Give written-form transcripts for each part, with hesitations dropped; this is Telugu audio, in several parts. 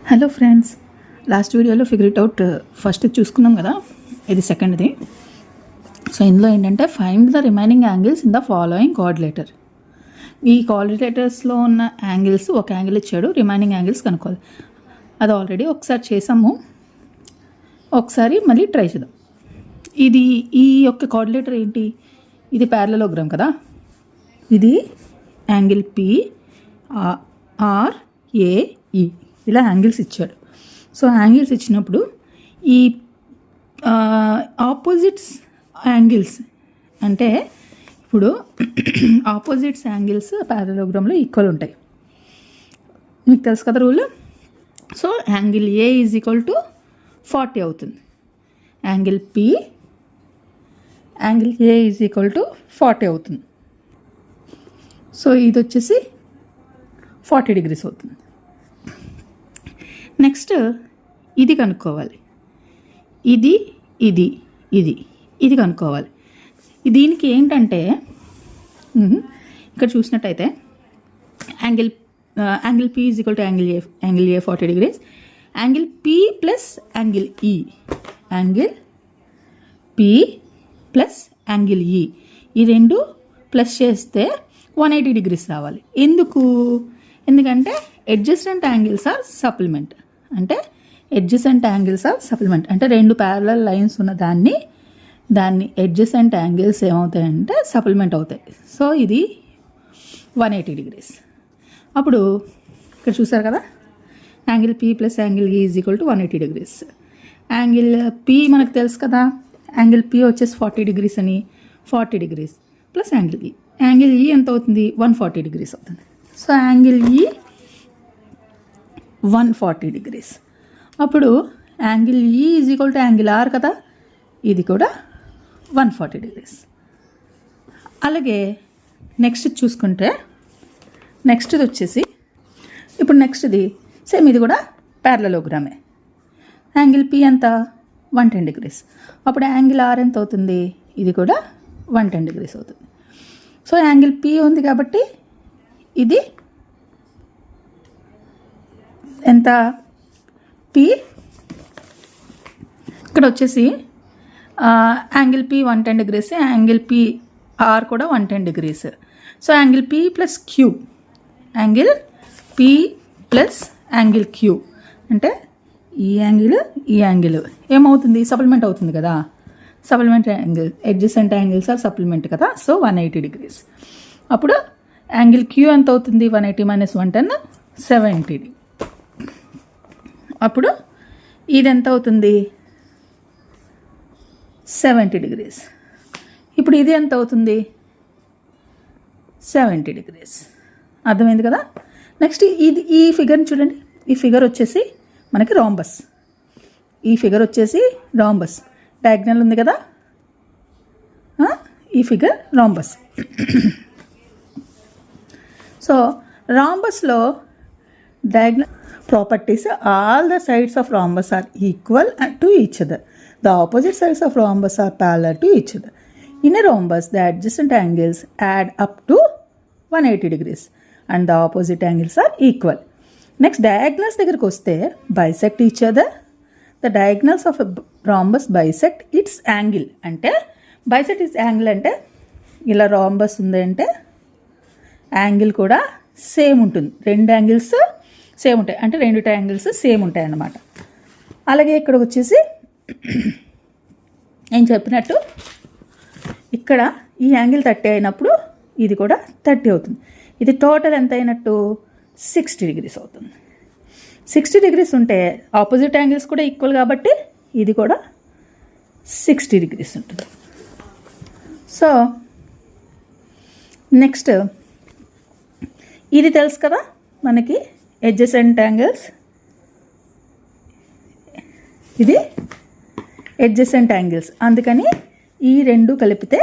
హలో ఫ్రెండ్స్, లాస్ట్ వీడియోలో ఫిగర్ ఇట్ అవుట్ ఫస్ట్ చూసుకున్నాం కదా, ఇది సెకండ్ది. సో ఇందులో ఏంటంటే find the remaining angles in the following coordinator. ఈ కోఆర్డినేటర్స్లో ఉన్న యాంగిల్స్ ఒక యాంగిల్ ఇచ్చాడు, రిమైనింగ్ యాంగిల్స్ కనుక్కోవాలి. అది ఆల్రెడీ ఒకసారి చేసాము, ఒకసారి మళ్ళీ ట్రై చేద్దాం. ఇది ఈ యొక్క కోఆర్డినేటర్ ఏంటి, ఇది ప్యారలలోగ్రామ్ కదా. ఇది యాంగిల్ పి ఆర్ ఏఈ ఇలా యాంగిల్స్ ఇచ్చాడు. సో యాంగిల్స్ ఇచ్చినప్పుడు ఈ ఆపోజిట్స్ యాంగిల్స్ అంటే ఇప్పుడు ఆపోజిట్స్ యాంగిల్స్ ప్యారలలోగ్రామ్లో ఈక్వల్ ఉంటాయి, మీకు తెలుసు కదా rule. So angle A is equal to 40 అవుతుంది. Angle P angle A is equal to 40 అవుతుంది. సో ఇది వచ్చేసి 40 degrees అవుతుంది. నెక్స్ట్ ఇది కనుక్కోవాలి, ఇది ఇది ఇది ఇది కనుక్కోవాలి. దీనికి ఏంటంటే ఇక్కడ చూసినట్టయితే angle P is equal to angle A 40 degrees, angle P plus angle ఈ, యాంగిల్ పి ప్లస్ యాంగిల్ ఈ, ఈ రెండు ప్లస్ చేస్తే 180 degrees రావాలి. ఎందుకంటే అడ్జసెంట్ యాంగిల్స్ ఆర్ సప్లిమెంట్. అంటే అడ్జసెంట్ యాంగిల్స్ ఆర్ సప్లిమెంట్ అంటే రెండు ప్యారలల్ లైన్స్ ఉన్న దాన్ని అడ్జసెంట్ యాంగిల్స్ ఏమవుతాయంటే సప్లిమెంట్ అవుతాయి. సో ఇది 180 degrees. అప్పుడు ఇక్కడ చూసారు కదా, angle P plus angle E is equal to 180 degrees. Angle P మనకు తెలుసు కదా, యాంగిల్ పి వచ్చేసి 40 degrees అని, 40 degrees ప్లస్ యాంగిల్ ఈ ఎంత అవుతుంది, 140 degrees అవుతుంది. సో యాంగిల్ ఈ 140 degrees. అప్పుడు angle E is equal to angle R కదా, ఇది కూడా 140 degrees. అలాగే నెక్స్ట్ చూసుకుంటే నెక్స్ట్ది వచ్చేసి ఇప్పుడు నెక్స్ట్ది సేమ్, ఇది కూడా ప్యారలలోగ్రామే. యాంగిల్ పి ఎంత 110 degrees. అప్పుడు యాంగిల్ ఆర్ ఎంత అవుతుంది, ఇది కూడా 110 degrees అవుతుంది. సో యాంగిల్ పి ఉంది కాబట్టి ఇది ఎంత, పి ఇక్కడ వచ్చేసి angle P 110 degrees, angle P R కూడా 110 degrees. So angle P plus Q, angle P plus angle Q అంటే ఈ యాంగిల్ ఏమవుతుంది, సప్లిమెంట్ అవుతుంది కదా. Supplement angle adjacent angles are supplement కదా. So 180 degrees. అప్పుడు యాంగిల్ క్యూ ఎంత అవుతుంది, 180 - 110 70. అప్పుడు ఇది ఎంత అవుతుంది, 70 degrees. ఇప్పుడు ఇది ఎంత అవుతుంది, 70 degrees. అర్థమైంది కదా. నెక్స్ట్ ఈ ఫిగర్ని చూడండి, ఈ ఫిగర్ వచ్చేసి మనకి రాంబస్. ఈ ఫిగర్ వచ్చేసి రాంబస్, డయాగ్నల్ ఉంది కదా, ఈ ఫిగర్ రాంబస్. సో రాంబస్లో diagonal properties, all the sides of rhombus are equal to each other. The opposite sides of rhombus are parallel to each other. In a rhombus, the adjacent angles add up to 180 degrees and the opposite angles are equal. Next, diagonals దగ్గరికి వస్తే bisect each other. The diagonals of a rhombus bisect its angle. అంటే bisect its angle అంటే ఇలా rhombus ఉంది అంటే యాంగిల్ కూడా సేమ్ ఉంటుంది, రెండు యాంగిల్స్ సేమ్ ఉంటాయి, అంటే రెండు ట్రయాంగిల్స్ సేమ్ ఉంటాయి అన్నమాట. అలాగే ఇక్కడ వచ్చేసి నేను చెప్పినట్టు ఇక్కడ ఈ యాంగిల్ 30 అయినప్పుడు ఇది కూడా 30 అవుతుంది. ఇది టోటల్ ఎంత అయినట్టు 60 degrees అవుతుంది. 60 degrees ఉంటే ఆపోజిట్ యాంగిల్స్ కూడా ఈక్వల్ కాబట్టి ఇది కూడా 60 degrees ఉంటుంది. సో నెక్స్ట్ ఇది తెలుసు కదా మనకి, అడ్జసెంట్ యాంగిల్స్, ఇది అడ్జసెంట్ యాంగిల్స్. అందుకని ఈ రెండు కలిపితే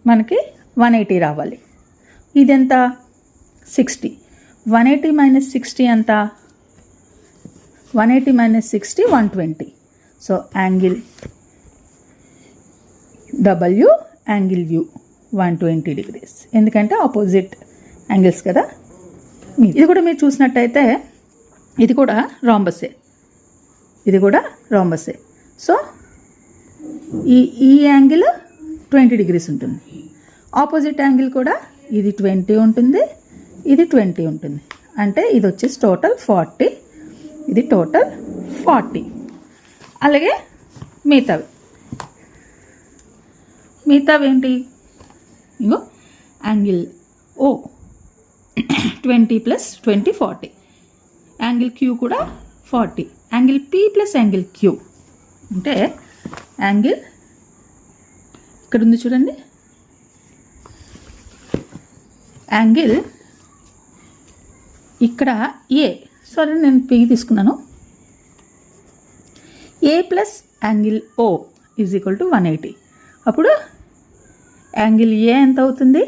మనకి 180 రావాలి. ఇది ఎంత, 60. 180 - 60 ఎంత, 180 - 60 120. So angle W angle you 120 degrees. ఎందుకంటే ఆపోజిట్ యాంగిల్స్ కదా. ఇది కూడా మీరు చూసినట్టయితే ఇది కూడా రాంబస్సే, ఇది కూడా రాంబస్సే. సో ఈ యాంగిల్ 20 degrees ఉంటుంది. ఆపోజిట్ యాంగిల్ కూడా ఇది 20 ఉంటుంది, ఇది 20 ఉంటుంది. అంటే ఇది వచ్చేసి టోటల్ 40, ఇది టోటల్ 40. అలాగే మిగతావి ఏంటి? ఇంకో యాంగిల్ ఓ 20 + 20 40, యాంగిల్ క్యూ కూడా 40, angle P plus angle Q అంటే యాంగిల్ ఇక్కడ ఉంది చూడండి, యాంగిల్ ఇక్కడ ఏ, సారీ నేను పీ తీసుకున్నాను, A plus angle O is equal to 180. అప్పుడు యాంగిల్ ఏ ఎంత అవుతుంది?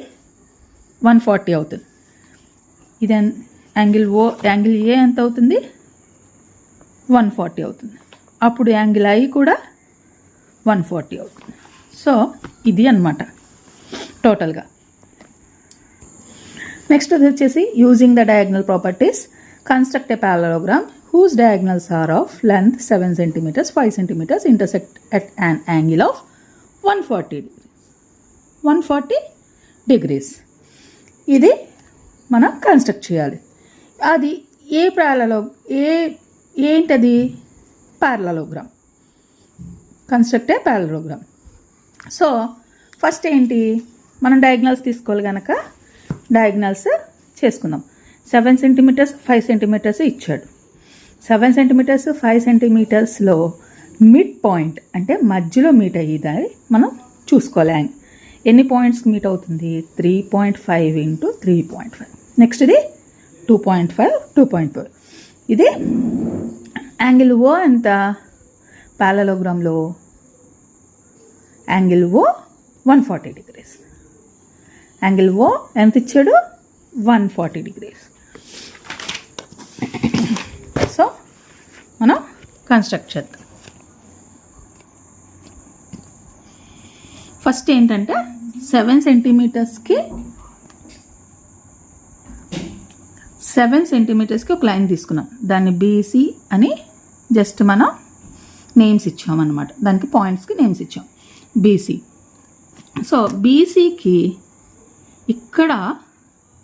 140 అవుతుంది. ఇది యాంగిల్ ఏ ఎంత అవుతుంది? 140 అవుతుంది. అప్పుడు యాంగిల్ ఐ కూడా 140 అవుతుంది. సో ఇది అన్నమాట టోటల్గా. నెక్స్ట్ వచ్చేసి using the diagonal properties construct a parallelogram whose diagonals are of length 7 cm, 5 cm intersect at an angle of 140 degrees. ఇది మనం కన్స్ట్రక్ట్ చేయాలి. అది ఏంటది? parallelogram. Construct a parallelogram. So first ఏంటి, మనం డయాగ్నల్స్ తీసుకోవాలి కనుక డయాగ్నల్స్ చేసుకుందాం. 7 cm, 5 cm ఇచ్చాడు. 7 cm, 5 cmలో మిడ్ పాయింట్ అంటే మధ్యలో మీట్ అయ్యేది మనం చూసుకోవాలి. ఎన్ని పాయింట్స్కి మీట్ అవుతుంది? 3.5 × 3.5. నెక్స్ట్ ఇది 2.5, 2.5. ఇది యాంగిల్ ఓ ఎంత? ప్యారలలోగ్రామ్లో యాంగిల్ ఓ 140 degrees. యాంగిల్ ఓ ఎంత ఇచ్చాడు? 140 degrees. సో మనం కన్స్ట్రక్ట్ చేద్దాం. ఫస్ట్ ఏంటంటే 7 cmకి ఒక లైన్ తీసుకున్నాం. దాన్ని బీసీ అని జస్ట్ మనం నేమ్స్ ఇచ్చామన్నమాట. దానికి పాయింట్స్కి నేమ్స్ ఇచ్చాం బీసీ. సో బీసీకి ఇక్కడ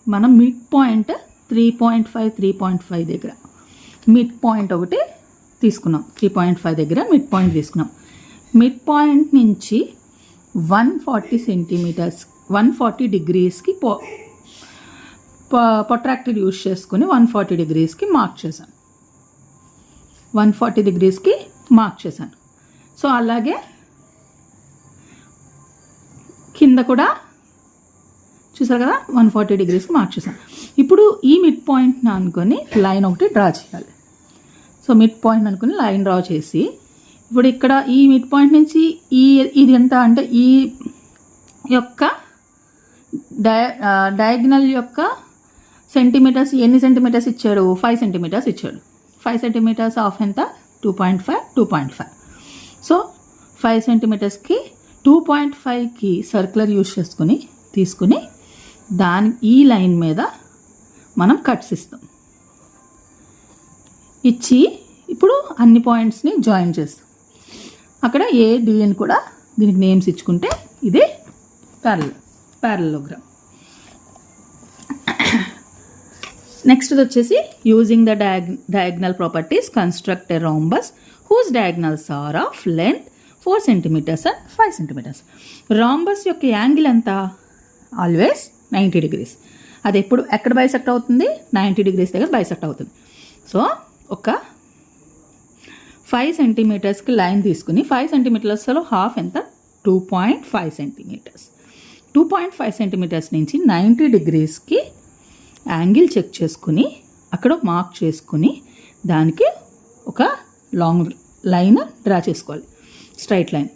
మనం మిడ్ పాయింట్ 3.5 దగ్గర మిడ్ పాయింట్ ఒకటి తీసుకున్నాం. 3.5 దగ్గర మిడ్ పాయింట్ తీసుకున్నాం. మిడ్ పాయింట్ నుంచి 140 degreesకి ప్రొట్రాక్టర్ యూజ్ చేసుకుని 140 degreesకి మార్క్ చేశాను. 140 degreesకి మార్క్ చేశాను. సో అలాగే కింద కూడా చూసారు కదా, 140 degreesకి మార్క్ చేశాను. ఇప్పుడు ఈ మిడ్ పాయింట్ని అనుకొని లైన్ ఒకటి డ్రా చేయాలి. సో మిడ్ పాయింట్ అనుకుని లైన్ డ్రా చేసి ఇప్పుడు ఇక్కడ ఈ మిడ్ పాయింట్ నుంచి ఇది ఎంత అంటే ఈ యొక్క డయాగ్నల్ యొక్క సెంటీమీటర్స్ ఎన్ని సెంటీమీటర్స్ ఇచ్చాడు? 5 cm ఇచ్చాడు. 5 cm ఆఫ్ ఎంత? 2.5. సో 5 cmకి 2.5కి సర్క్యులర్ యూజ్ తీసుకుని ఈ లైన్ మీద మనం కట్స్ ఇస్తాం. ఇచ్చి ఇప్పుడు అన్ని పాయింట్స్ని జాయిన్ చేస్తాం. అక్కడ ఏడి అని కూడా దీనికి నేమ్స్ ఇచ్చుకుంటే ఇది ప్యారలలోగ్రామ్. నెక్స్ట్ వచ్చేసి using the diagonal properties construct a rhombus whose diagonals are of length 4 cm and 5 cm. Rhombus యొక్క యాంగిల్ ఎంత? Always 90 degrees. అది ఎక్కడ బైసెక్ట్ అవుతుంది? 90 degrees దగ్గర బైసెక్ట్ అవుతుంది. సో ఒక 5 cmకి లైన్ తీసుకుని 5 cmలో హాఫ్ ఎంత? 2.5 cm. 2.5 cm నుంచి 90 degreesకి యాంగిల్ చెక్ చేసుకుని అక్కడ మార్క్ చేసుకుని దానికి ఒక లాంగ్ లైన్ డ్రా చేసుకోవాలి, స్ట్రైట్ లైన్.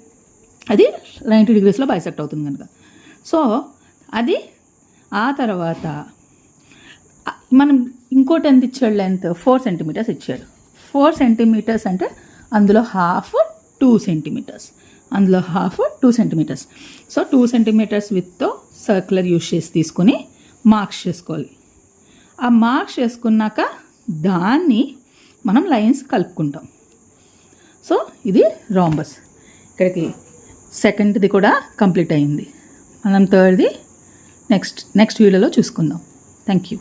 అది 90 degreesలో బైసెక్ట్ అవుతుంది కనుక. సో అది ఆ తర్వాత మనం ఇంకోటి ఎంత ఇచ్చాడు? లెంత్ 4 cm ఇచ్చాడు. 4 cm అంటే అందులో హాఫ్ 2 cm, అందులో హాఫ్ 2 cm. సో 2 cm విత్తో సర్క్యులర్ యూజ్ చేసి తీసుకుని మార్క్స్ చేసుకోవాలి. ఆ మార్క్స్ చేసుకున్నాక దాన్ని మనం లైన్స్ కలుపుకుంటాం. సో ఇది రాంబస్. ఇక్కడికి సెకండ్ది కూడా కంప్లీట్ అయింది. మనం థర్డ్ది నెక్స్ట్ వీడియోలో చూసుకుందాం. Thank you.